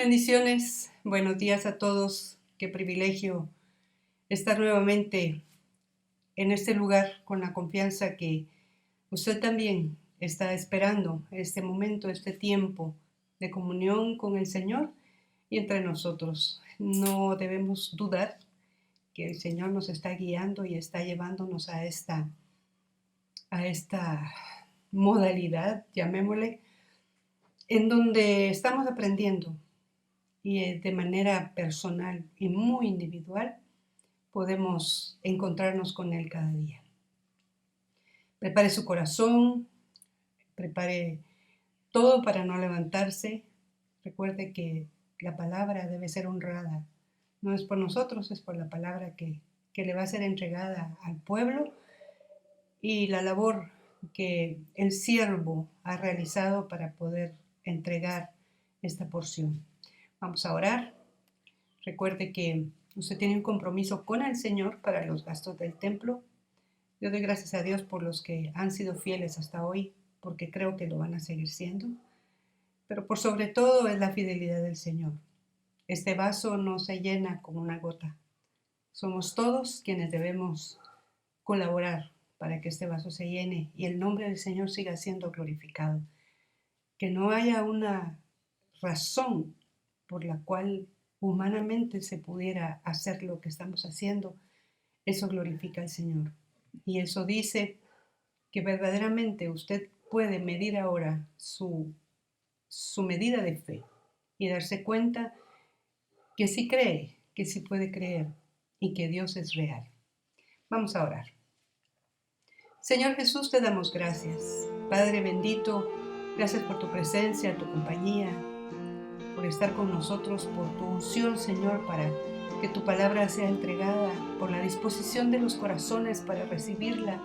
Bendiciones, buenos días a todos. Qué privilegio estar nuevamente en este lugar con la confianza que usted también está esperando este momento, este tiempo de comunión con el Señor y entre nosotros. No debemos dudar que el Señor nos está guiando y está llevándonos a esta modalidad, llamémosle, en donde estamos aprendiendo y de manera personal y muy individual podemos encontrarnos con Él cada día. Prepare su corazón, prepare todo para no levantarse. Recuerde que la palabra debe ser honrada. No es por nosotros, es por la palabra que le va a ser entregada al pueblo y la labor que el siervo ha realizado para poder entregar esta porción. Vamos a orar. Recuerde que usted tiene un compromiso con el Señor para los gastos del templo. Yo doy gracias a Dios por los que han sido fieles hasta hoy, porque creo que lo van a seguir siendo. Pero por sobre todo es la fidelidad del Señor. Este vaso no se llena con una gota. Somos todos quienes debemos colaborar para que este vaso se llene y el nombre del Señor siga siendo glorificado. Que no haya una razón por la cual humanamente se pudiera hacer lo que estamos haciendo, eso glorifica al Señor. Y eso dice que verdaderamente usted puede medir ahora su medida de fe y darse cuenta que sí cree, que sí puede creer y que Dios es real. Vamos a orar. Señor Jesús, te damos gracias. Padre bendito, gracias por tu presencia, tu compañía, por estar con nosotros, por tu unción, Señor, para que tu palabra sea entregada, por la disposición de los corazones para recibirla,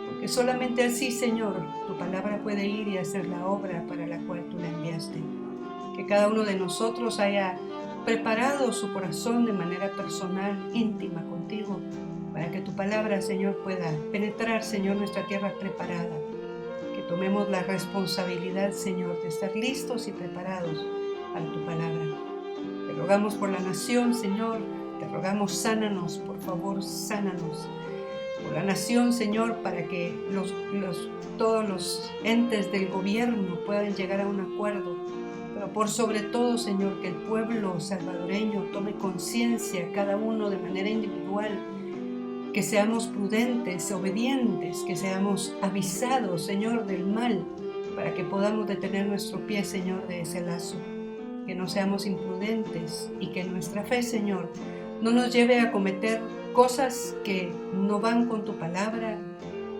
porque solamente así, Señor, tu palabra puede ir y hacer la obra para la cual tú la enviaste. Que cada uno de nosotros haya preparado su corazón de manera personal, íntima contigo, para que tu palabra, Señor, pueda penetrar, Señor, nuestra tierra preparada. Que tomemos la responsabilidad, Señor, de estar listos y preparados para tu palabra. Te rogamos por la nación, Señor, te rogamos sánanos, por favor, sánanos. Por la nación, Señor, para que todos los entes del gobierno puedan llegar a un acuerdo. Pero por sobre todo, Señor, que el pueblo salvadoreño tome conciencia, cada uno de manera individual, que seamos prudentes, obedientes, que seamos avisados, Señor, del mal, para que podamos detener nuestro pie, Señor, de ese lazo. Que no seamos imprudentes y que nuestra fe, Señor, no nos lleve a cometer cosas que no van con tu palabra,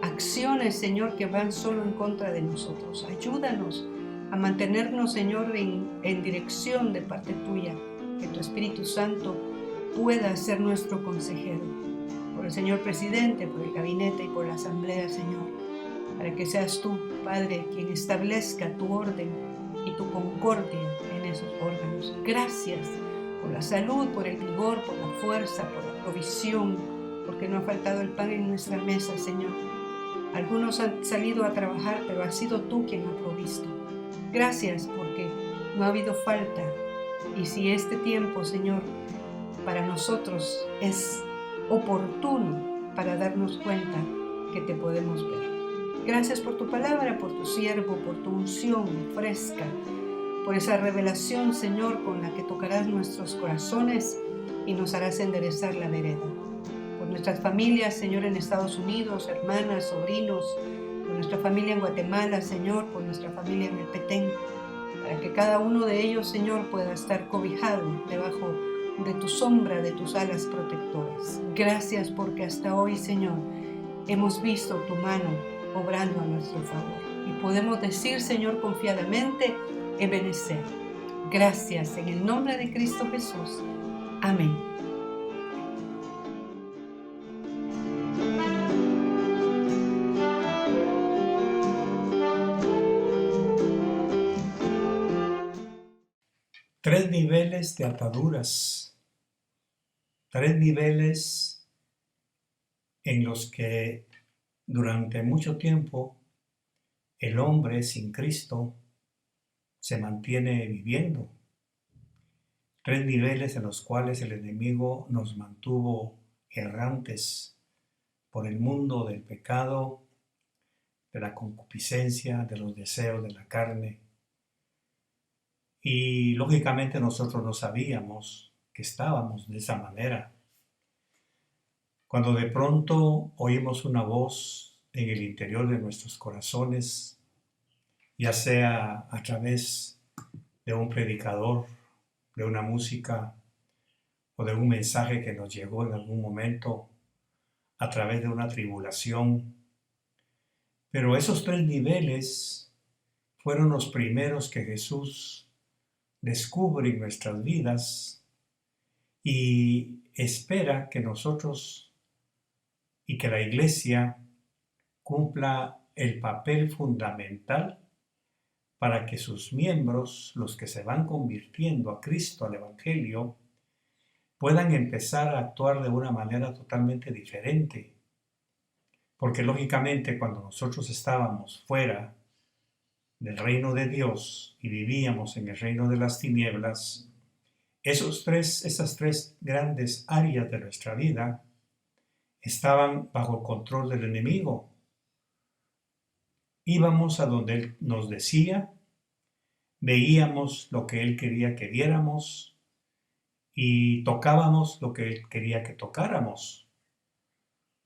acciones, Señor, que van solo en contra de nosotros. Ayúdanos a mantenernos, Señor, en dirección de parte tuya, que tu Espíritu Santo pueda ser nuestro consejero, por el señor presidente, por el gabinete y por la asamblea, Señor, para que seas tú, Padre, quien establezca tu orden y tu concordia en esos órganos. Gracias por la salud, por el vigor, por la fuerza, por la provisión, porque no ha faltado el pan en nuestra mesa, Señor. Algunos han salido a trabajar, pero has sido tú quien ha provisto. Gracias porque no ha habido falta. Y si este tiempo, Señor, para nosotros es oportuno para darnos cuenta que te podemos ver. Gracias por tu palabra, por tu siervo, por tu unción fresca, por esa revelación, Señor, con la que tocarás nuestros corazones y nos harás enderezar la vereda. Por nuestras familias, Señor, en Estados Unidos, hermanas, sobrinos, por nuestra familia en Guatemala, Señor, por nuestra familia en el Petén, para que cada uno de ellos, Señor, pueda estar cobijado debajo de tu sombra, de tus alas protectoras. Gracias porque hasta hoy, Señor, hemos visto tu mano obrando a nuestro favor. Y podemos decir, Señor, confiadamente, Ebenezer. Gracias en el nombre de Cristo Jesús. Amén. Tres niveles de ataduras, tres niveles en los que durante mucho tiempo el hombre sin Cristo se mantiene viviendo. Tres niveles en los cuales el enemigo nos mantuvo errantes por el mundo del pecado, de la concupiscencia, de los deseos de la carne. Y lógicamente nosotros no sabíamos que estábamos de esa manera. Cuando de pronto oímos una voz en el interior de nuestros corazones, ya sea a través de un predicador, de una música o de un mensaje que nos llegó en algún momento a través de una tribulación. Pero esos tres niveles fueron los primeros que Jesús descubre en nuestras vidas y espera que nosotros y que la Iglesia cumpla el papel fundamental para que sus miembros, los que se van convirtiendo a Cristo, al Evangelio, puedan empezar a actuar de una manera totalmente diferente. Porque lógicamente cuando nosotros estábamos fuera del reino de Dios y vivíamos en el reino de las tinieblas, esas tres grandes áreas de nuestra vida estaban bajo el control del enemigo. Íbamos a donde él nos decía, veíamos lo que él quería que viéramos y tocábamos lo que él quería que tocáramos.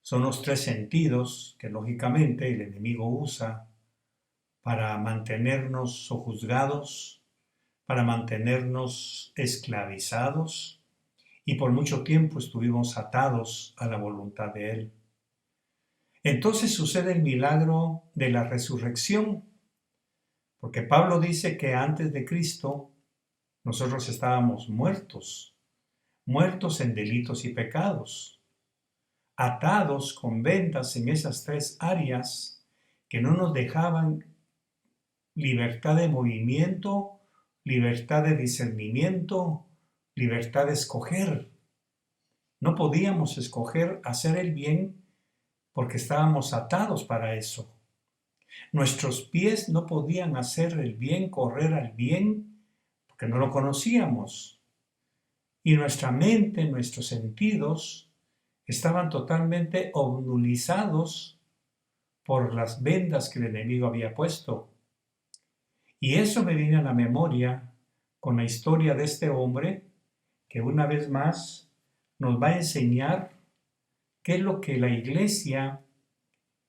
Son los tres sentidos que lógicamente el enemigo usa para mantenernos sojuzgados, para mantenernos esclavizados, y por mucho tiempo estuvimos atados a la voluntad de él. Entonces sucede el milagro de la resurrección, porque Pablo dice que antes de Cristo nosotros estábamos muertos en delitos y pecados, atados con vendas en esas tres áreas que no nos dejaban libertad de movimiento, libertad de discernimiento, libertad de escoger. No podíamos escoger hacer el bien porque estábamos atados para eso. Nuestros pies no podían hacer el bien, correr al bien, porque no lo conocíamos. Y nuestra mente, nuestros sentidos, estaban totalmente obnulizados por las vendas que el enemigo había puesto. Y eso me viene a la memoria con la historia de este hombre que una vez más nos va a enseñar qué es lo que la Iglesia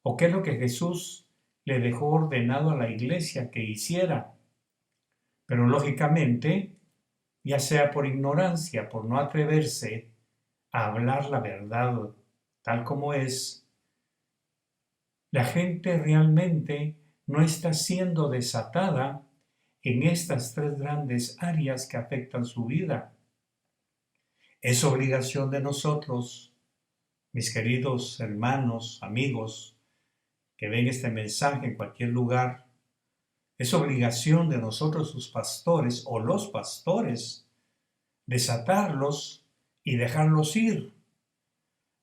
o qué es lo que Jesús le dejó ordenado a la Iglesia que hiciera. Pero lógicamente, ya sea por ignorancia, por no atreverse a hablar la verdad tal como es, la gente realmente no está siendo desatada en estas tres grandes áreas que afectan su vida. Es obligación de nosotros, mis queridos hermanos, amigos, que ven este mensaje en cualquier lugar, es obligación de nosotros sus pastores o los pastores desatarlos y dejarlos ir.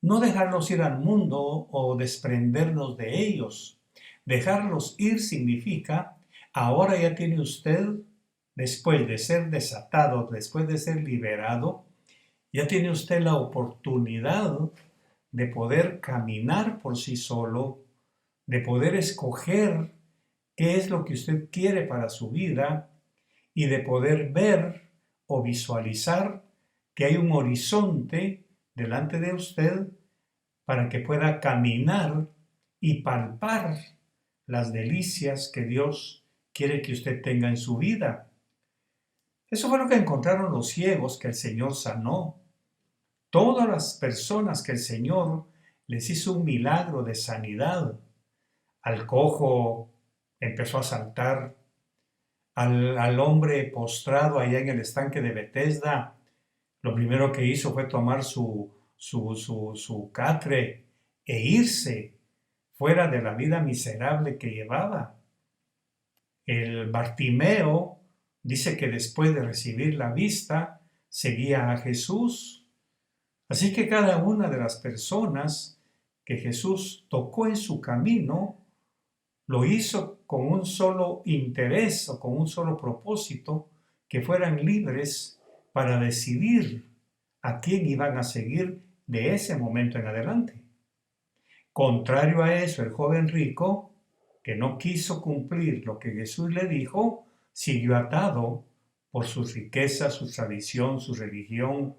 No dejarlos ir al mundo o desprendernos de ellos. Dejarlos ir significa, ahora ya tiene usted, después de ser desatado, después de ser liberado, ya tiene usted la oportunidad de poder caminar por sí solo, de poder escoger qué es lo que usted quiere para su vida y de poder ver o visualizar que hay un horizonte delante de usted para que pueda caminar y palpar las delicias que Dios quiere que usted tenga en su vida. Eso fue lo que encontraron los ciegos que el Señor sanó. Todas las personas que el Señor les hizo un milagro de sanidad. Al cojo empezó a saltar, al hombre postrado allá en el estanque de Betesda, lo primero que hizo fue tomar su catre e irse fuera de la vida miserable que llevaba. El Bartimeo dice que después de recibir la vista, seguía a Jesús. Así que cada una de las personas que Jesús tocó en su camino, lo hizo con un solo interés o con un solo propósito, que fueran libres para decidir a quién iban a seguir de ese momento en adelante. Contrario a eso, el joven rico, que no quiso cumplir lo que Jesús le dijo, siguió atado por sus riquezas, su tradición, su religión,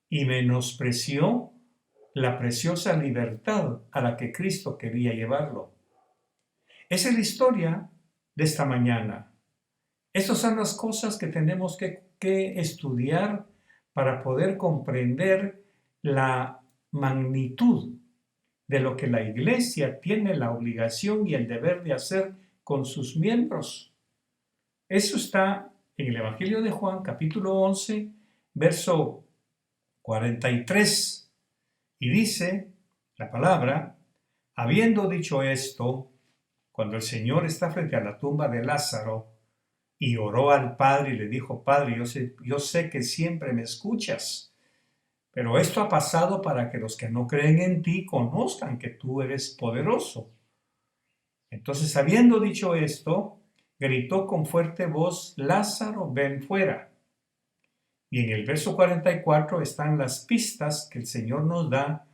y menospreció la preciosa libertad a la que Cristo quería llevarlo. Esa es la historia de esta mañana. Estas son las cosas que tenemos que estudiar para poder comprender la magnitud de lo que la Iglesia tiene la obligación y el deber de hacer con sus miembros. Eso está en el Evangelio de Juan, capítulo 11, verso 43. Y dice la palabra: habiendo dicho esto, cuando el Señor está frente a la tumba de Lázaro y oró al Padre y le dijo: Padre, yo sé que siempre me escuchas, pero esto ha pasado para que los que no creen en ti conozcan que tú eres poderoso. Entonces, habiendo dicho esto, gritó con fuerte voz: Lázaro, ven fuera. Y en el verso 44 están las pistas que el Señor nos da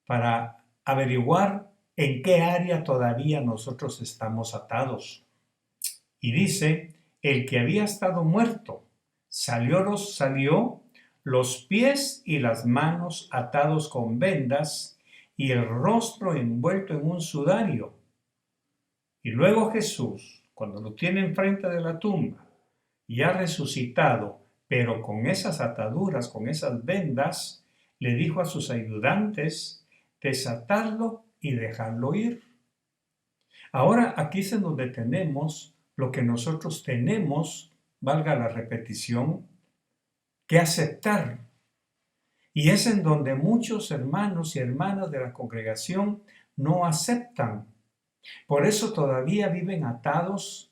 para averiguar en qué área todavía nosotros estamos atados. Y dice: el que había estado muerto salió, los pies y las manos atados con vendas y el rostro envuelto en un sudario. Y luego Jesús, cuando lo tiene enfrente de la tumba y ha resucitado, pero con esas ataduras, con esas vendas, le dijo a sus ayudantes: desatadlo y dejarlo ir. Ahora aquí es en donde tenemos lo que nosotros tenemos, valga la repetición, que aceptar. Y es en donde muchos hermanos y hermanas de la congregación no aceptan. Por eso todavía viven atados,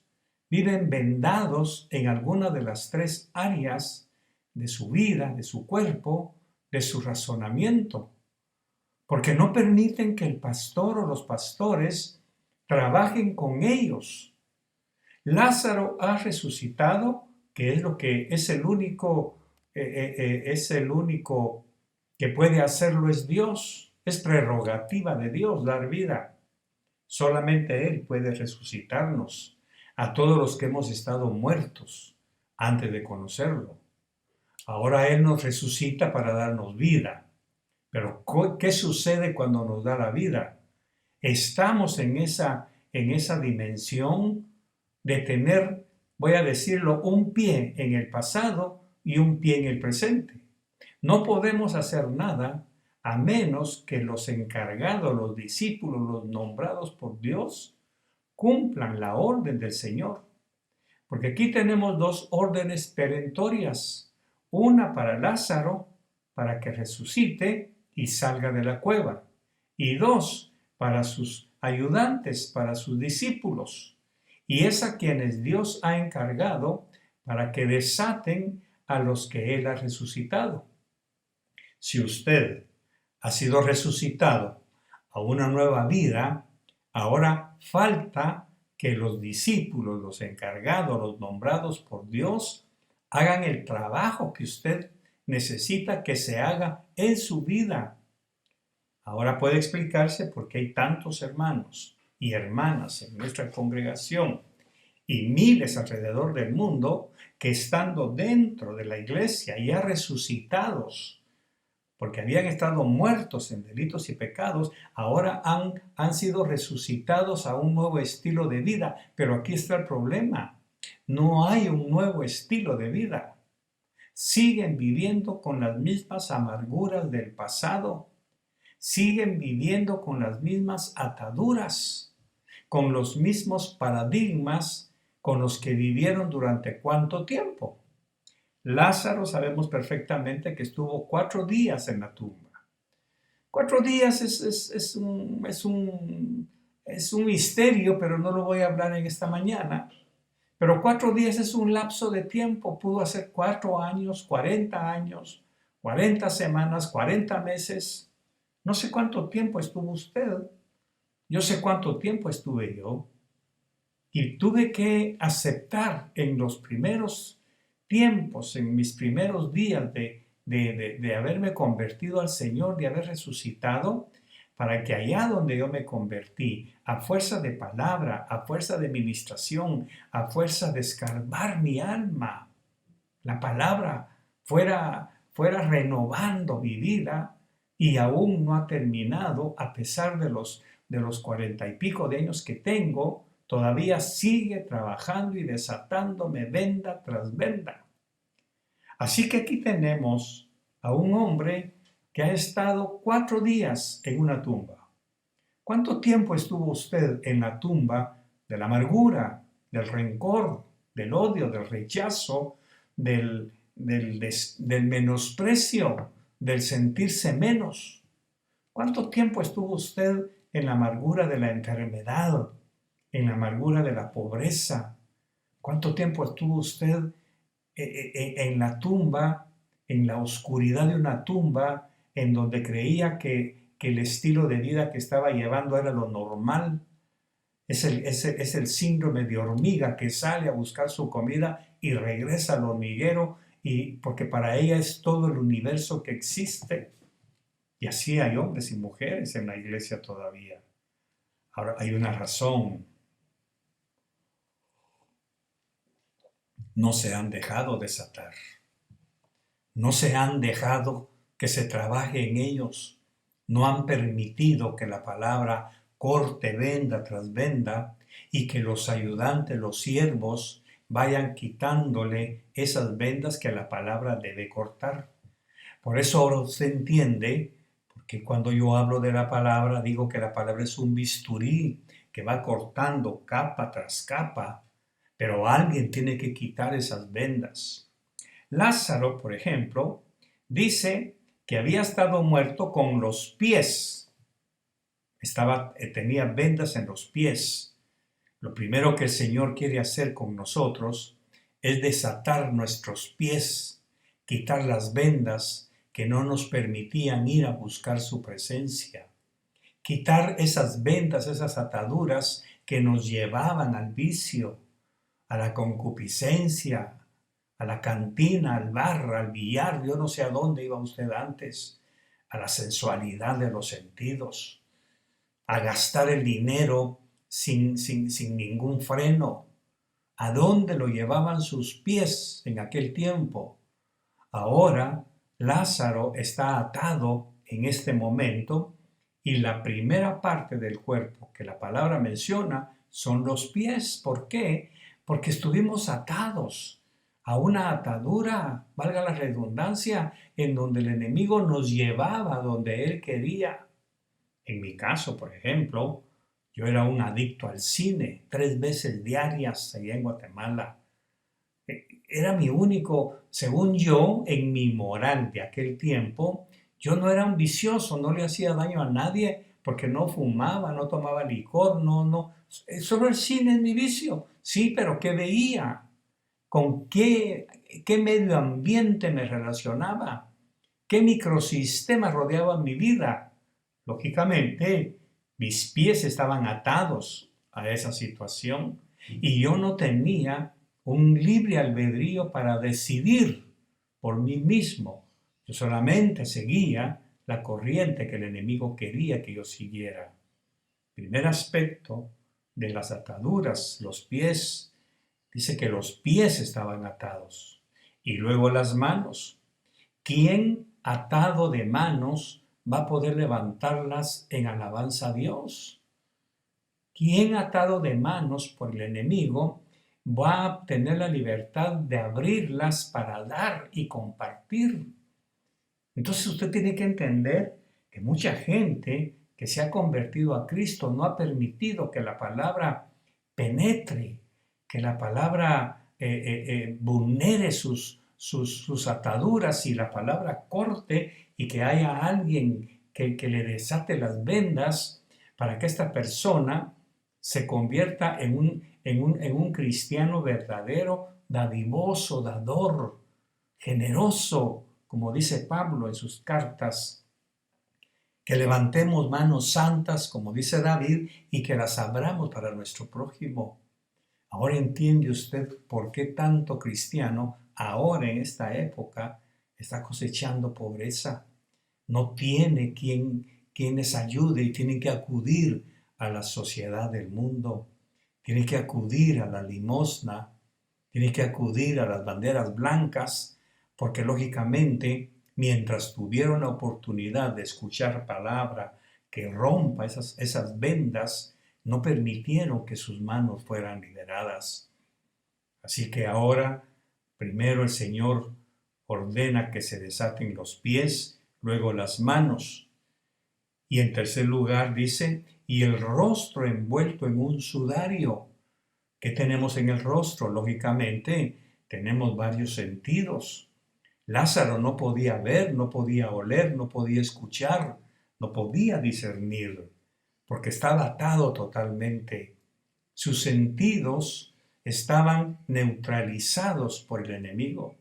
viven vendados en alguna de las tres áreas de su vida, de su cuerpo, de su razonamiento. Porque no permiten que el pastor o los pastores trabajen con ellos. Lázaro ha resucitado, que es lo que es el único que puede hacerlo, es Dios. Es prerrogativa de Dios dar vida. Solamente Él puede resucitarnos a todos los que hemos estado muertos antes de conocerlo. Ahora Él nos resucita para darnos vida. Pero ¿qué sucede cuando nos da la vida? Estamos en esa dimensión de tener, voy a decirlo, un pie en el pasado y un pie en el presente. No podemos hacer nada a menos que los encargados, los discípulos, los nombrados por Dios, cumplan la orden del Señor. Porque aquí tenemos dos órdenes perentorias. Una para Lázaro, para que resucite y salga de la cueva. Y dos, para sus ayudantes, para sus discípulos. Y es a quienes Dios ha encargado para que desaten a los que Él ha resucitado. Si usted ha sido resucitado a una nueva vida, ahora falta que los discípulos, los encargados, los nombrados por Dios, hagan el trabajo que usted necesita que se haga en su vida. Ahora puede explicarse por qué hay tantos hermanos y hermanas en nuestra congregación y miles alrededor del mundo que, estando dentro de la iglesia ya resucitados, porque habían estado muertos en delitos y pecados, ahora han sido resucitados a un nuevo estilo de vida. Pero aquí está el problema: no hay un nuevo estilo de vida. Siguen viviendo con las mismas amarguras del pasado, siguen viviendo con las mismas ataduras, con los mismos paradigmas con los que vivieron durante ¿cuánto tiempo? Lázaro sabemos perfectamente que estuvo 4 días en la tumba. 4 días es un misterio, pero no lo voy a hablar en esta mañana. Pero 4 días es un lapso de tiempo. Pudo hacer 4 años, 40 años, 40 semanas, 40 meses. No sé cuánto tiempo estuvo usted. Yo sé cuánto tiempo estuve yo. Y tuve que aceptar en los primeros tiempos, en mis primeros días de haberme convertido al Señor, de haber resucitado, para que allá donde yo me convertí, a fuerza de palabra, a fuerza de ministración, a fuerza de escarbar mi alma, la palabra fuera renovando mi vida, y aún no ha terminado, a pesar de los 40 y pico de años que tengo, todavía sigue trabajando y desatándome venda tras venda. Así que aquí tenemos a un hombre que ha estado 4 días en una tumba. ¿Cuánto tiempo estuvo usted en la tumba de la amargura, del rencor, del odio, del rechazo, del menosprecio, del sentirse menos? ¿Cuánto tiempo estuvo usted en la amargura de la enfermedad, en la amargura de la pobreza? ¿Cuánto tiempo estuvo usted en la tumba, en la oscuridad de una tumba, en donde creía que el estilo de vida que estaba llevando era lo normal? Es el síndrome de hormiga que sale a buscar su comida y regresa al hormiguero, porque para ella es todo el universo que existe. Y así hay hombres y mujeres en la iglesia todavía. Ahora hay una razón. No se han dejado desatar. No se han dejado que se trabaje en ellos. No han permitido que la palabra corte venda tras venda y que los ayudantes, los siervos, vayan quitándole esas vendas que la palabra debe cortar. Por eso ahora usted entiende, porque cuando yo hablo de la palabra, digo que la palabra es un bisturí que va cortando capa tras capa, pero alguien tiene que quitar esas vendas. Lázaro, por ejemplo, dice que había estado muerto con los pies. Tenía vendas en los pies. Lo primero que el Señor quiere hacer con nosotros es desatar nuestros pies, quitar las vendas que no nos permitían ir a buscar su presencia, quitar esas vendas, esas ataduras que nos llevaban al vicio, a la concupiscencia, a la cantina, al bar, al billar, yo no sé a dónde iba usted antes, a la sensualidad de los sentidos, a gastar el dinero sin ningún freno. ¿A dónde lo llevaban sus pies en aquel tiempo? Ahora Lázaro está atado en este momento y la primera parte del cuerpo que la palabra menciona son los pies. ¿Por qué? Porque estuvimos atados a una atadura, valga la redundancia, en donde el enemigo nos llevaba donde él quería. En mi caso, por ejemplo, yo era un adicto al cine, 3 veces diarias allá en Guatemala. Era mi único, según yo, en mi moral de aquel tiempo, yo no era un vicioso, no le hacía daño a nadie porque no fumaba, no tomaba licor, solo el cine es mi vicio. Sí, pero ¿qué veía? ¿Con qué medio ambiente me relacionaba? ¿Qué microsistema rodeaba mi vida? Lógicamente, mis pies estaban atados a esa situación y yo no tenía un libre albedrío para decidir por mí mismo. Yo solamente seguía la corriente que el enemigo quería que yo siguiera. Primer aspecto de las ataduras, los pies. Dice que los pies estaban atados. Y luego las manos. ¿Quién atado de manos va a poder levantarlas en alabanza a Dios? ¿Quién atado de manos por el enemigo va a tener la libertad de abrirlas para dar y compartir? Entonces usted tiene que entender que mucha gente que se ha convertido a Cristo no ha permitido que la palabra penetre, que la palabra vulnere sus ataduras y la palabra corte y que haya alguien que le desate las vendas para que esta persona se convierta en un cristiano verdadero, dadivoso, dador, generoso, como dice Pablo en sus cartas, que levantemos manos santas, como dice David, y que las abramos para nuestro prójimo. Ahora entiende usted por qué tanto cristiano ahora en esta época está cosechando pobreza. No tiene quien les ayude y tienen que acudir a la sociedad del mundo. Tienen que acudir a la limosna. Tienen que acudir a las banderas blancas porque lógicamente mientras tuvieron la oportunidad de escuchar palabra que rompa esas vendas, no permitieron que sus manos fueran liberadas. Así que ahora, primero el Señor ordena que se desaten los pies, luego las manos. Y en tercer lugar dice, y el rostro envuelto en un sudario. ¿Qué tenemos en el rostro? Lógicamente, tenemos varios sentidos. Lázaro no podía ver, no podía oler, no podía escuchar, no podía discernir, porque estaba atado totalmente. Sus sentidos estaban neutralizados por el enemigo.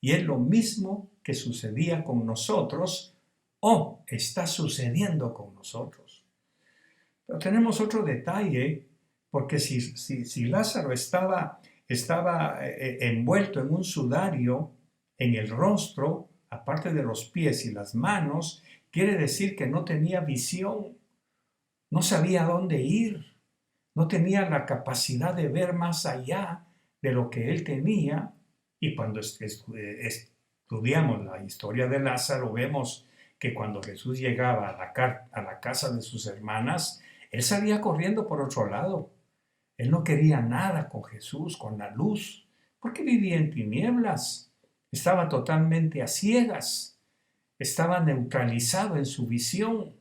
Y es lo mismo que sucedía con nosotros o está sucediendo con nosotros. Pero tenemos otro detalle, porque si Lázaro estaba envuelto en un sudario en el rostro, aparte de los pies y las manos, quiere decir que no tenía visión, no sabía dónde ir, no tenía la capacidad de ver más allá de lo que él tenía. Y cuando estudiamos la historia de Lázaro, vemos que cuando Jesús llegaba a la casa de sus hermanas, él salía corriendo por otro lado. Él no quería nada con Jesús, con la luz, porque vivía en tinieblas. Estaba totalmente a ciegas. Estaba neutralizado en su visión.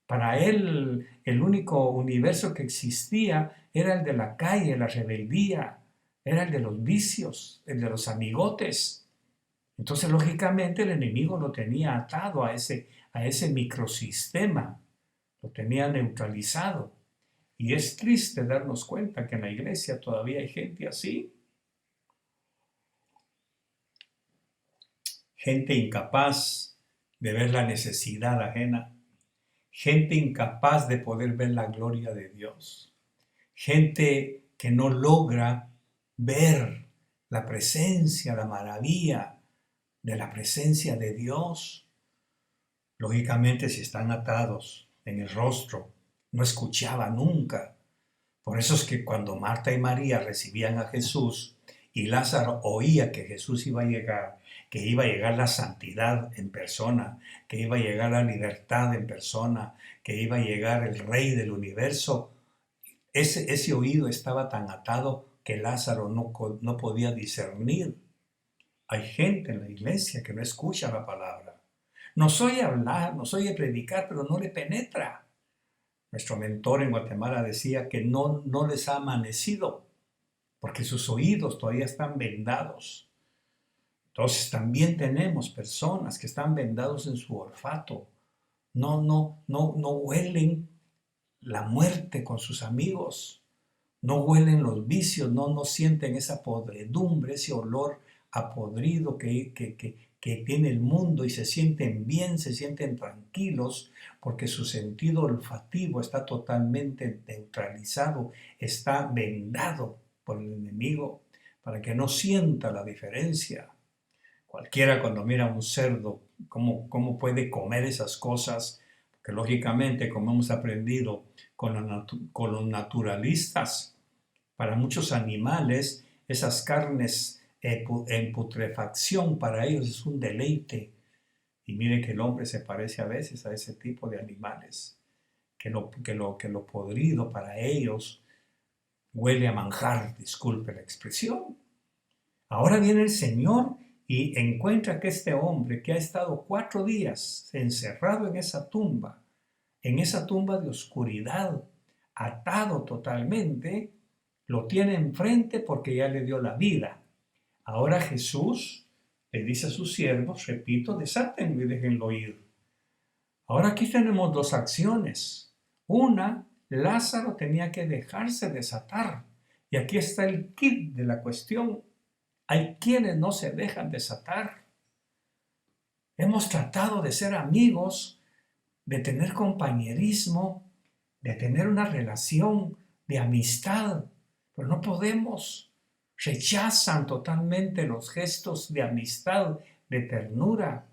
Para él, el único universo que existía era el de la calle, la rebeldía, era el de los vicios, el de los amigotes. Entonces, lógicamente, el enemigo lo tenía atado a ese microsistema, lo tenía neutralizado. Y es triste darnos cuenta que en la iglesia todavía hay gente así. Gente incapaz de ver la necesidad ajena. Gente incapaz de poder ver la gloria de Dios. Gente que no logra ver la presencia, la maravilla de la presencia de Dios. Lógicamente, si están atados en el rostro, no escuchaba nunca. Por eso es que cuando Marta y María recibían a Jesús y Lázaro oía que Jesús iba a llegar, que iba a llegar la santidad en persona, que iba a llegar la libertad en persona, que iba a llegar el Rey del universo, ese oído estaba tan atado que Lázaro no podía discernir. Hay gente en la iglesia que no escucha la palabra. Nos oye hablar, nos oye predicar, pero no le penetra. Nuestro mentor en Guatemala decía que no les ha amanecido, porque sus oídos todavía están vendados. Entonces también tenemos personas que están vendados en su olfato. No huelen la muerte con sus amigos. No huelen los vicios, no sienten esa podredumbre, ese olor a podrido que tiene el mundo y se sienten bien, se sienten tranquilos porque su sentido olfativo está totalmente neutralizado, está vendado por el enemigo para que no sienta la diferencia. Cualquiera cuando mira a un cerdo, ¿cómo puede comer esas cosas? Porque lógicamente, como hemos aprendido con los naturalistas, para muchos animales esas carnes en putrefacción para ellos es un deleite. Y mire que el hombre se parece a veces a ese tipo de animales, que lo podrido para ellos huele a manjar, disculpe la expresión. Ahora viene el Señor y encuentra que este hombre que ha estado 4 días encerrado en esa tumba de oscuridad, atado totalmente, lo tiene enfrente porque ya le dio la vida. Ahora Jesús le dice a sus siervos, repito, desátenlo y déjenlo ir. Ahora aquí tenemos 2 acciones. Una, Lázaro tenía que dejarse desatar. Y aquí está el quid de la cuestión. Hay quienes no se dejan desatar. Hemos tratado de ser amigos, de tener compañerismo, de tener una relación de amistad, pero no podemos. rechazan totalmente los gestos de amistad, de ternura,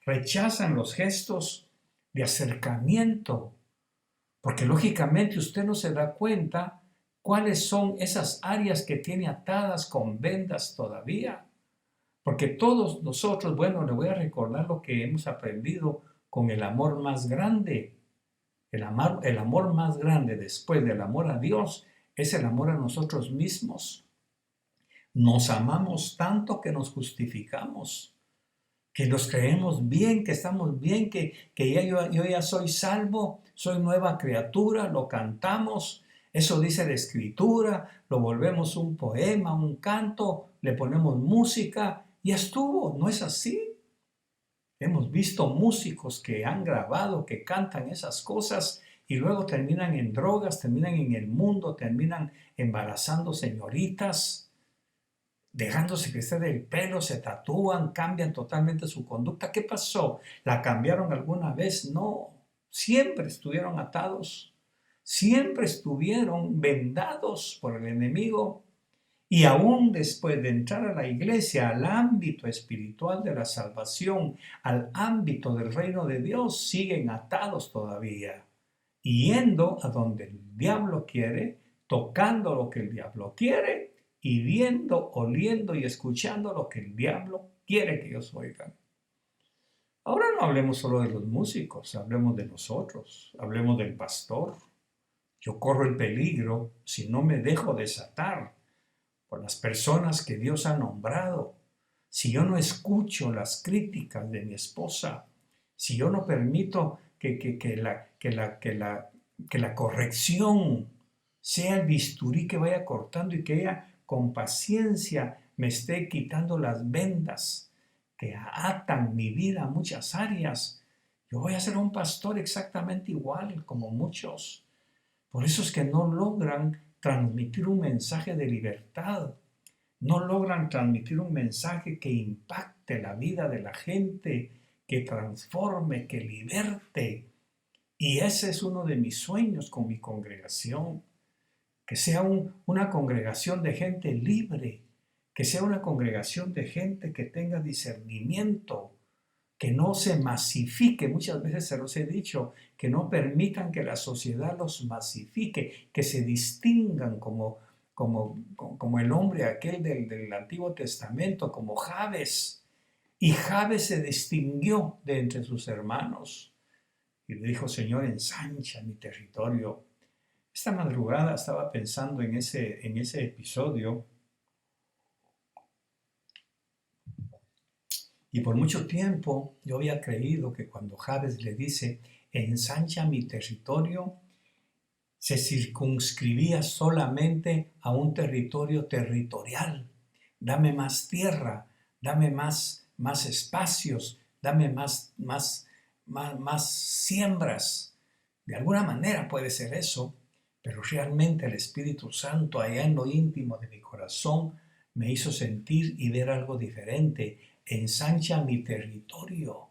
rechazan los gestos de acercamiento, porque lógicamente usted no se da cuenta cuáles son esas áreas que tiene atadas con vendas todavía. Porque todos nosotros, bueno, le voy a recordar lo que hemos aprendido con el amor más grande. El amor más grande después del amor a Dios es el amor a nosotros mismos. Nos amamos tanto que nos justificamos, que nos creemos bien, que estamos bien, que yo ya soy salvo, soy nueva criatura, lo cantamos, eso dice la Escritura, lo volvemos un poema, un canto, le ponemos música, y estuvo, ¿no es así? Hemos visto músicos que han grabado, que cantan esas cosas y luego terminan en drogas, terminan en el mundo, terminan embarazando señoritas, dejándose crecer el pelo, se tatúan, cambian totalmente su conducta. ¿Qué pasó? ¿La cambiaron alguna vez? No, siempre estuvieron atados, siempre estuvieron vendados por el enemigo. Y aún después de entrar a la iglesia, al ámbito espiritual de la salvación, al ámbito del reino de Dios, siguen atados todavía, yendo a donde el diablo quiere, tocando lo que el diablo quiere, y viendo, oliendo y escuchando lo que el diablo quiere que ellos oigan. Ahora no hablemos solo de los músicos, hablemos de nosotros, hablemos del pastor. Yo corro el peligro, si no me dejo desatar por las personas que Dios ha nombrado, si yo no escucho las críticas de mi esposa, si yo no permito que la corrección sea el bisturí que vaya cortando y que ella con paciencia me esté quitando las vendas que atan mi vida a muchas áreas, yo voy a ser un pastor exactamente igual como muchos. Por eso es que no logran transmitir un mensaje de libertad, no logran transmitir un mensaje que impacte la vida de la gente, que transforme, que liberte. Y ese es uno de mis sueños con mi congregación, que sea una congregación de gente libre, que sea una congregación de gente que tenga discernimiento, que no se masifique, muchas veces se los he dicho, que no permitan que la sociedad los masifique, que se distingan como el hombre aquel del Antiguo Testamento, como Jabes. Y Jabes se distinguió de entre sus hermanos y le dijo: Señor, ensancha mi territorio. Esta madrugada estaba pensando en ese episodio. Y por mucho tiempo yo había creído que cuando Jabes le dice, ensancha mi territorio, se circunscribía solamente a un territorio territorial. Dame más tierra, dame más espacios, dame más siembras. De alguna manera puede ser eso, pero realmente el Espíritu Santo allá en lo íntimo de mi corazón me hizo sentir y ver algo diferente. Ensancha mi territorio,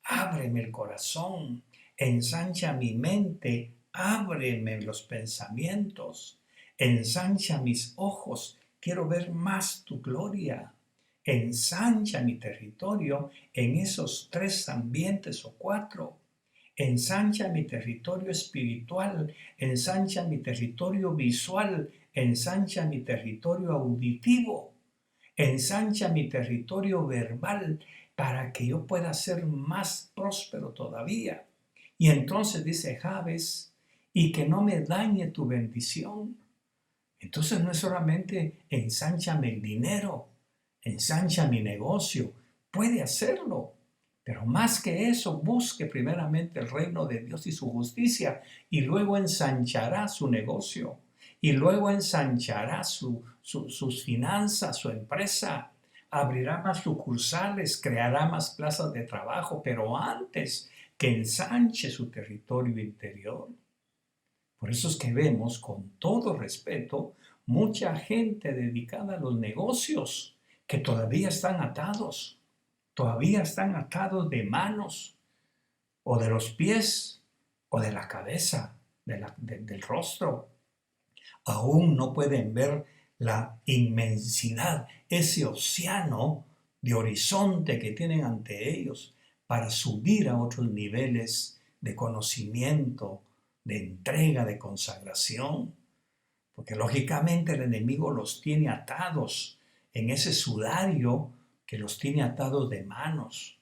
ábreme el corazón, ensancha mi mente, ábreme los pensamientos, ensancha mis ojos, quiero ver más tu gloria. Ensancha mi territorio en esos 3 ambientes o 4. Ensancha mi territorio espiritual, ensancha mi territorio visual, ensancha mi territorio auditivo. Ensancha mi territorio verbal para que yo pueda ser más próspero todavía. Y entonces dice Jabes, y que no me dañe tu bendición. Entonces no es solamente ensánchame el dinero, ensancha mi negocio, puede hacerlo. Pero más que eso, busque primeramente el reino de Dios y su justicia, y luego ensanchará su negocio. Y luego ensanchará sus finanzas, su empresa, abrirá más sucursales, creará más plazas de trabajo, pero antes que ensanche su territorio interior. Por eso es que vemos, con todo respeto, mucha gente dedicada a los negocios que todavía están atados de manos, o de los pies, o de la cabeza, del rostro. Aún no pueden ver la inmensidad, ese océano de horizonte que tienen ante ellos para subir a otros niveles de conocimiento, de entrega, de consagración. Porque lógicamente el enemigo los tiene atados en ese sudario que los tiene atados de manos.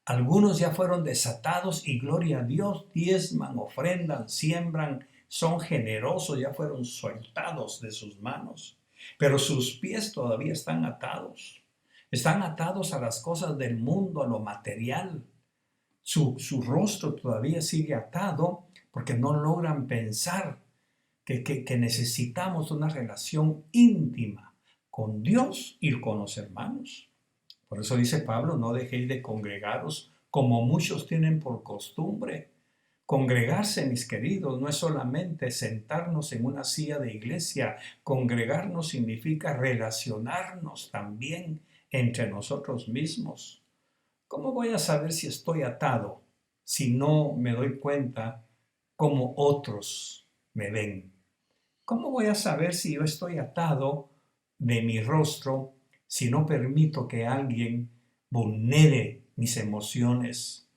Algunos ya fueron desatados y gloria a Dios, diezman, ofrendan, siembran, son generosos, ya fueron soltados de sus manos. Pero sus pies todavía están atados. Están atados a las cosas del mundo, a lo material. Su rostro todavía sigue atado porque no logran pensar que necesitamos una relación íntima con Dios y con los hermanos. Por eso dice Pablo, no dejéis de congregaros como muchos tienen por costumbre. Congregarse, mis queridos, no es solamente sentarnos en una silla de iglesia. Congregarnos significa relacionarnos también entre nosotros mismos. ¿Cómo voy a saber si estoy atado si no me doy cuenta cómo otros me ven? ¿Cómo voy a saber si yo estoy atado de mi rostro si no permito que alguien vulnere mis emociones?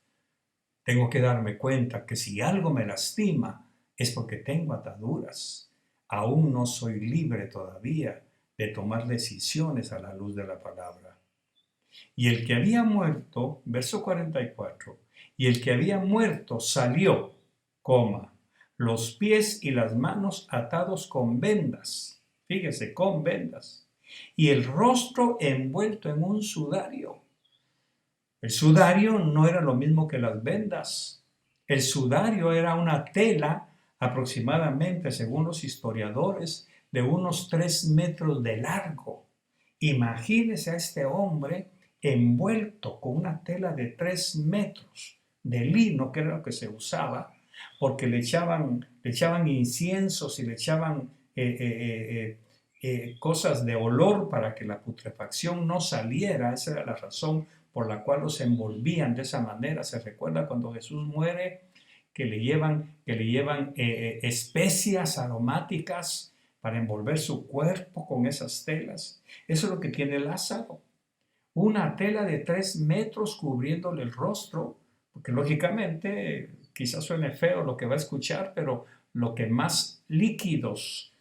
Tengo que darme cuenta que si algo me lastima es porque tengo ataduras. Aún no soy libre todavía de tomar decisiones a la luz de la palabra. Y el que había muerto, verso 44, y el que había muerto salió, los pies y las manos atados con vendas, fíjese, con vendas, y el rostro envuelto en un sudario. El sudario no era lo mismo que las vendas. El sudario era una tela aproximadamente, según los historiadores, de unos 3 metros de largo. Imagínese a este hombre envuelto con una tela de 3 metros de lino, que era lo que se usaba, porque le echaban inciensos y le echaban cosas de olor para que la putrefacción no saliera. Esa era la razón por la cual los envolvían de esa manera. Se recuerda cuando Jesús muere que le llevan especias aromáticas para envolver su cuerpo con esas telas. Eso es lo que tiene Lázaro. Una tela de 3 metros cubriéndole el rostro, porque lógicamente quizás suene feo lo que va a escuchar, pero lo que más líquidos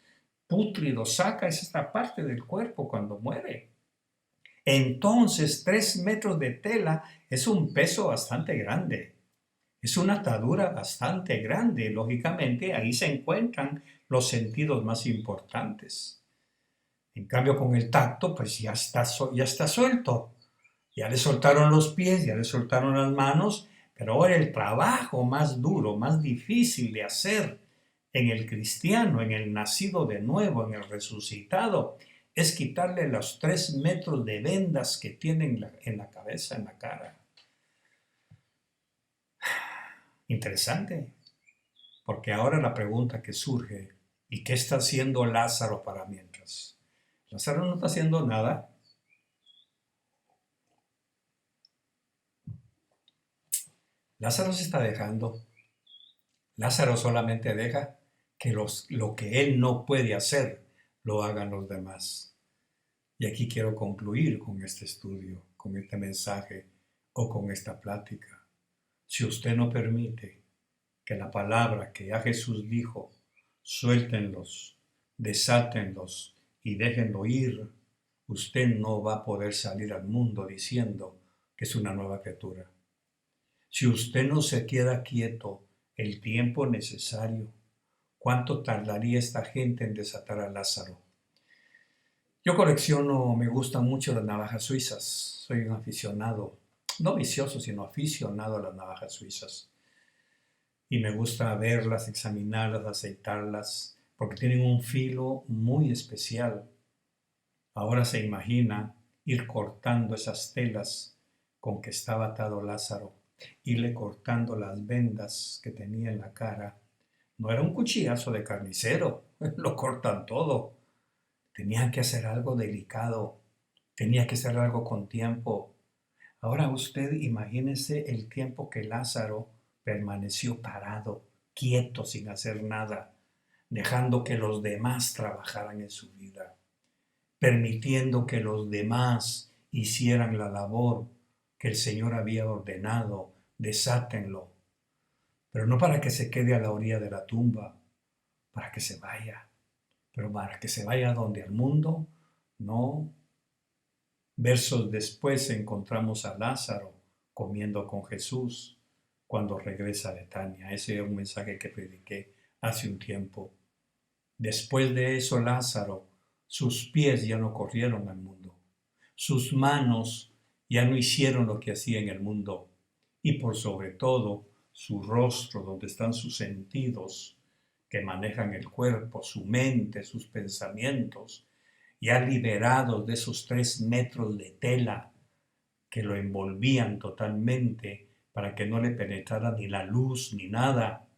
pútridos saca es esta parte del cuerpo cuando muere. Entonces 3 metros de tela es un peso bastante grande, es una atadura bastante grande. Lógicamente ahí se encuentran los sentidos más importantes. En cambio con el tacto pues ya está suelto, ya le soltaron los pies, ya le soltaron las manos, pero ahora el trabajo más duro, más difícil de hacer en el cristiano, en el nacido de nuevo, en el resucitado, es quitarle los 3 metros de vendas que tiene en la cabeza, en la cara. Interesante, porque ahora la pregunta que surge, ¿y qué está haciendo Lázaro para mientras? Lázaro no está haciendo nada. Lázaro se está dejando. Lázaro solamente deja que lo que él no puede hacer lo hagan los demás. Y aquí quiero concluir con este estudio, con este mensaje o con esta plática. Si usted no permite que la palabra que ya Jesús dijo, suéltenlos, desátenlos y déjenlo ir, usted no va a poder salir al mundo diciendo que es una nueva criatura. Si usted no se queda quieto el tiempo necesario, ¿cuánto tardaría esta gente en desatar a Lázaro? Yo colecciono, me gustan mucho las navajas suizas. Soy un aficionado, no vicioso, sino aficionado a las navajas suizas. Y me gusta verlas, examinarlas, aceitarlas, porque tienen un filo muy especial. Ahora se imagina ir cortando esas telas con que estaba atado Lázaro, irle cortando las vendas que tenía en la cara. No era un cuchillazo de carnicero, lo cortan todo. Tenían que hacer algo delicado, tenía que hacer algo con tiempo. Ahora usted imagínese el tiempo que Lázaro permaneció parado, quieto, sin hacer nada, dejando que los demás trabajaran en su vida. permitiendo que los demás hicieran la labor que el Señor había ordenado. Desátenlo, pero no para que se quede a la orilla de la tumba, para que se vaya, pero para que se vaya donde al mundo, no. Versos después encontramos a Lázaro comiendo con Jesús cuando regresa a Betania. Ese es un mensaje que prediqué hace un tiempo. Después de eso, Lázaro, sus pies ya no corrieron al mundo, sus manos ya no hicieron lo que hacía en el mundo, y por sobre todo, su rostro, donde están sus sentidos que manejan el cuerpo, su mente, sus pensamientos, ya liberados de esos 3 metros de tela que lo envolvían totalmente para que no le penetrara ni la luz ni nada.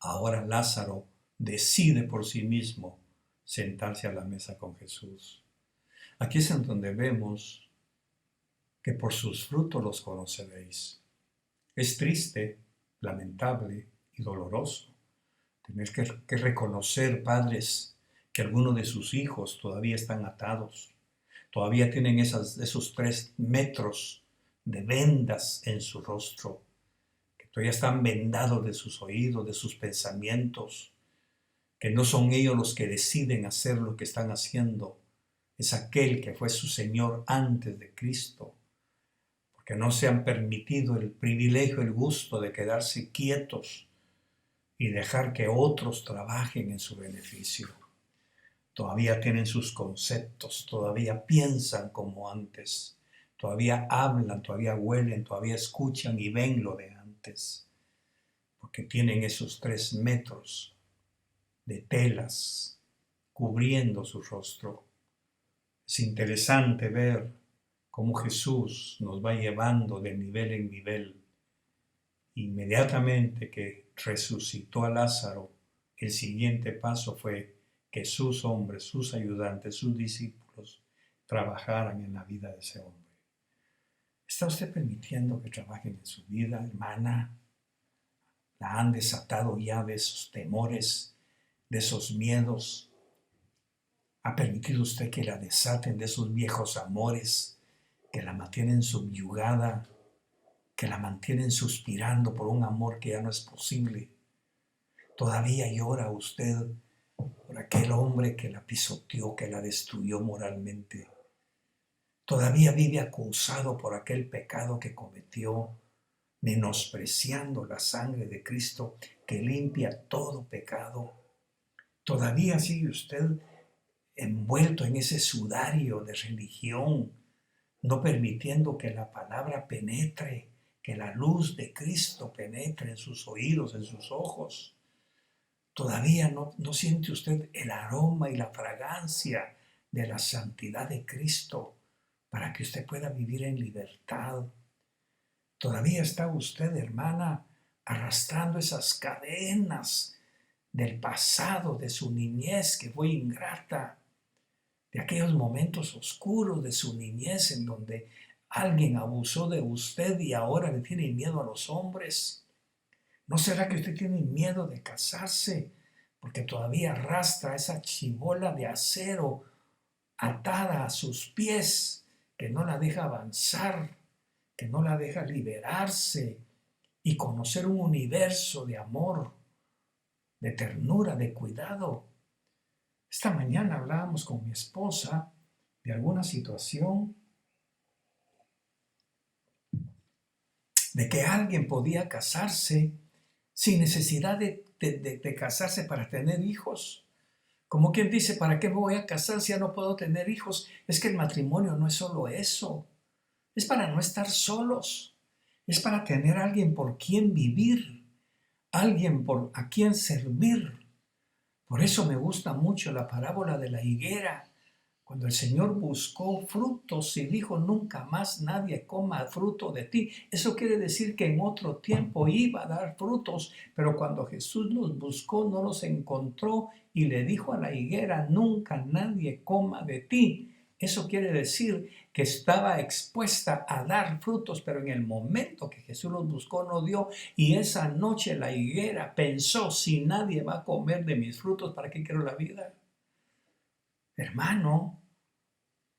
Ahora Lázaro decide por sí mismo sentarse a la mesa con Jesús. Aquí es en donde vemos que por sus frutos los conoceréis. Es triste, lamentable y doloroso tener que reconocer, padres, que algunos de sus hijos todavía están atados, todavía tienen esos 3 metros de vendas en su rostro, que todavía están vendados de sus oídos, de sus pensamientos, que no son ellos los que deciden hacer lo que están haciendo, es aquel que fue su Señor antes de Cristo, porque no se han permitido el privilegio, el gusto de quedarse quietos y dejar que otros trabajen en su beneficio. Todavía tienen sus conceptos, todavía piensan como antes, todavía hablan, todavía huelen, todavía escuchan y ven lo de antes, porque tienen esos 3 metros de telas cubriendo su rostro. Es interesante ver cómo Jesús nos va llevando de nivel en nivel. Inmediatamente que resucitó a Lázaro, el siguiente paso fue que sus hombres, sus ayudantes, sus discípulos trabajaran en la vida de ese hombre. ¿Está usted permitiendo que trabajen en su vida, hermana? ¿La han desatado ya de esos temores, de esos miedos? ¿Ha permitido usted que la desaten de esos viejos amores que la mantienen subyugada, que la mantienen suspirando por un amor que ya no es posible? ¿Todavía llora usted por aquel hombre que la pisoteó, que la destruyó moralmente? ¿Todavía vive acusado por aquel pecado que cometió, menospreciando la sangre de Cristo que limpia todo pecado? ¿Todavía sigue usted envuelto en ese sudario de religión, no permitiendo que la palabra penetre, que la luz de Cristo penetre en sus oídos, en sus ojos? ¿Todavía no siente usted el aroma y la fragancia de la santidad de Cristo para que usted pueda vivir en libertad? ¿Todavía está usted, hermana, arrastrando esas cadenas del pasado, de su niñez que fue ingrata, de aquellos momentos oscuros de su niñez en donde alguien abusó de usted y ahora le tiene miedo a los hombres? ¿No será que usted tiene miedo de casarse porque todavía arrastra esa chibola de acero atada a sus pies que no la deja avanzar, que no la deja liberarse y conocer un universo de amor, de ternura, de cuidado? Esta mañana hablábamos con mi esposa de alguna situación de que alguien podía casarse sin necesidad de casarse para tener hijos. Como quien dice, ¿para qué me voy a casar si ya no puedo tener hijos? Es que el matrimonio no es solo eso. Es para no estar solos. Es para tener a alguien por quien vivir, alguien a quien servir. Por eso me gusta mucho la parábola de la higuera. Cuando el Señor buscó frutos y dijo, nunca más nadie coma fruto de ti. Eso quiere decir que en otro tiempo iba a dar frutos, pero cuando Jesús los buscó no los encontró y le dijo a la higuera, nunca nadie coma de ti. Eso quiere decir que estaba expuesta a dar frutos, pero en el momento que Jesús los buscó no dio. Y esa noche la higuera pensó, si nadie va a comer de mis frutos, ¿para qué quiero la vida? Hermano,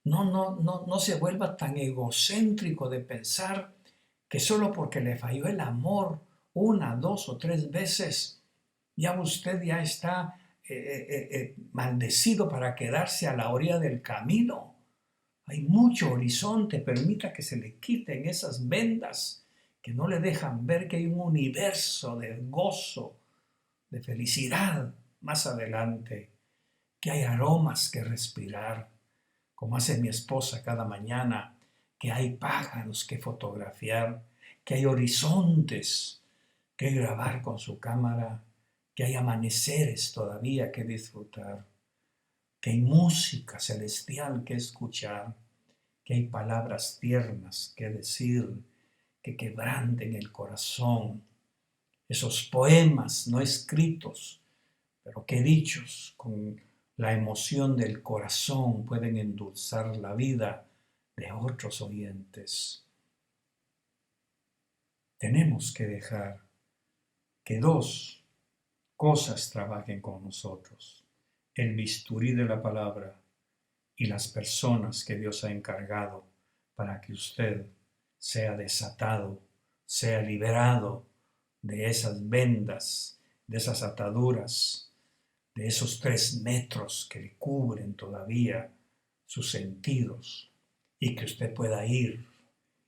no se vuelva tan egocéntrico de pensar que solo porque le falló el amor una, dos o tres veces, ya usted ya está maldecido para quedarse a la orilla del camino. Hay mucho horizonte, permita que se le quiten esas vendas que no le dejan ver que hay un universo de gozo, de felicidad más adelante, que hay aromas que respirar, como hace mi esposa cada mañana, que hay pájaros que fotografiar, que hay horizontes que grabar con su cámara, que hay amaneceres todavía que disfrutar, que hay música celestial que escuchar, que hay palabras tiernas que decir, que quebranten el corazón, esos poemas no escritos, pero que dichos con la emoción del corazón pueden endulzar la vida de otros oyentes. Tenemos que dejar que dos cosas trabajen con nosotros: el bisturí de la palabra y las personas que Dios ha encargado para que usted sea desatado, sea liberado de esas vendas, de esas ataduras, de esos 3 metros que le cubren todavía sus sentidos, y que usted pueda ir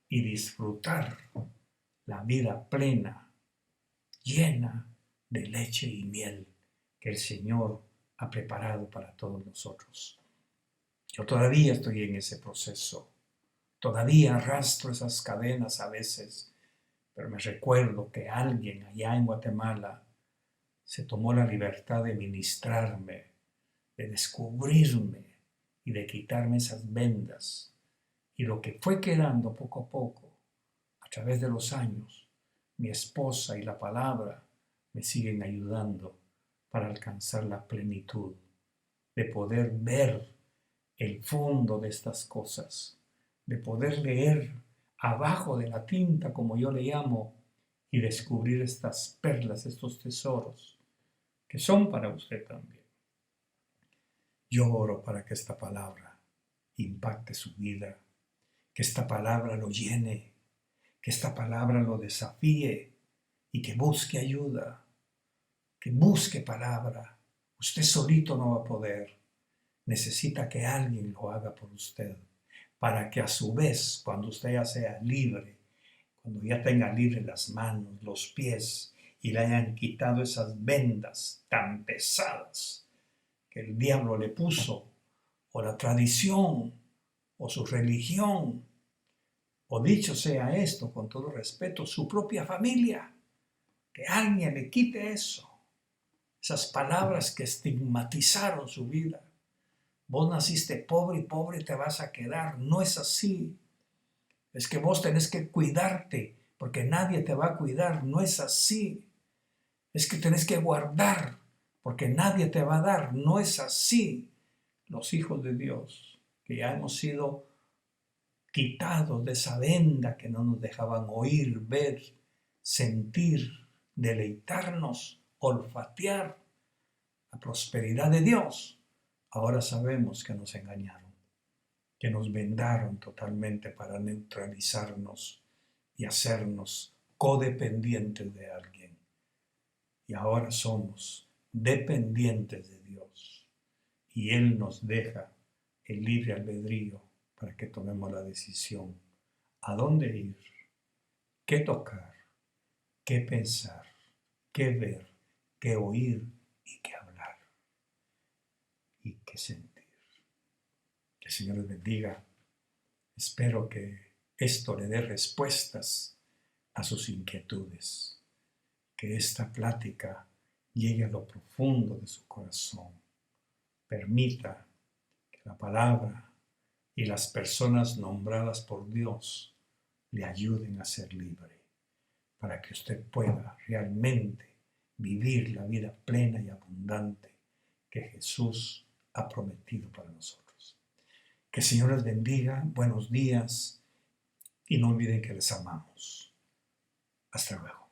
y disfrutar la vida plena, llena de leche y miel que el Señor ha preparado para todos nosotros. Yo todavía estoy en ese proceso, todavía arrastro esas cadenas a veces, pero me recuerdo que alguien allá en Guatemala se tomó la libertad de ministrarme, de descubrirme y de quitarme esas vendas. Y lo que fue quedando poco a poco, a través de los años, mi esposa y la palabra me siguen ayudando para alcanzar la plenitud, de poder ver el fondo de estas cosas, de poder leer abajo de la tinta, como yo le llamo, y descubrir estas perlas, estos tesoros, que son para usted también. Yo oro para que esta palabra impacte su vida, que esta palabra lo llene, que esta palabra lo desafíe y que busque ayuda, que busque palabra. Usted solito no va a poder. Necesita que alguien lo haga por usted, para que a su vez, cuando usted ya sea libre, cuando ya tenga libres las manos, los pies, y le hayan quitado esas vendas tan pesadas que el diablo le puso, o la tradición, o su religión, o dicho sea esto con todo respeto, su propia familia, que alguien le quite eso, esas palabras que estigmatizaron su vida. Vos naciste pobre y pobre te vas a quedar. No es así. Es que vos tenés que cuidarte porque nadie te va a cuidar. No es así. Es que tenés que guardar porque nadie te va a dar. No es así. Los hijos de Dios, que ya hemos sido quitados de esa venda que no nos dejaban oír, ver, sentir, deleitarnos, olfatear la prosperidad de Dios. Ahora sabemos que nos engañaron, que nos vendaron totalmente para neutralizarnos y hacernos codependientes de alguien. Y ahora somos dependientes de Dios. Y Él nos deja el libre albedrío para que tomemos la decisión a dónde ir, qué tocar, qué pensar, qué ver, qué oír y qué hablar y qué sentir. Que el Señor les bendiga. Espero que esto le dé respuestas a sus inquietudes, que esta plática llegue a lo profundo de su corazón. Permita que la palabra y las personas nombradas por Dios le ayuden a ser libre, para que usted pueda realmente vivir la vida plena y abundante que Jesús ha prometido para nosotros. Que el Señor les bendiga, buenos días, y no olviden que les amamos. Hasta luego.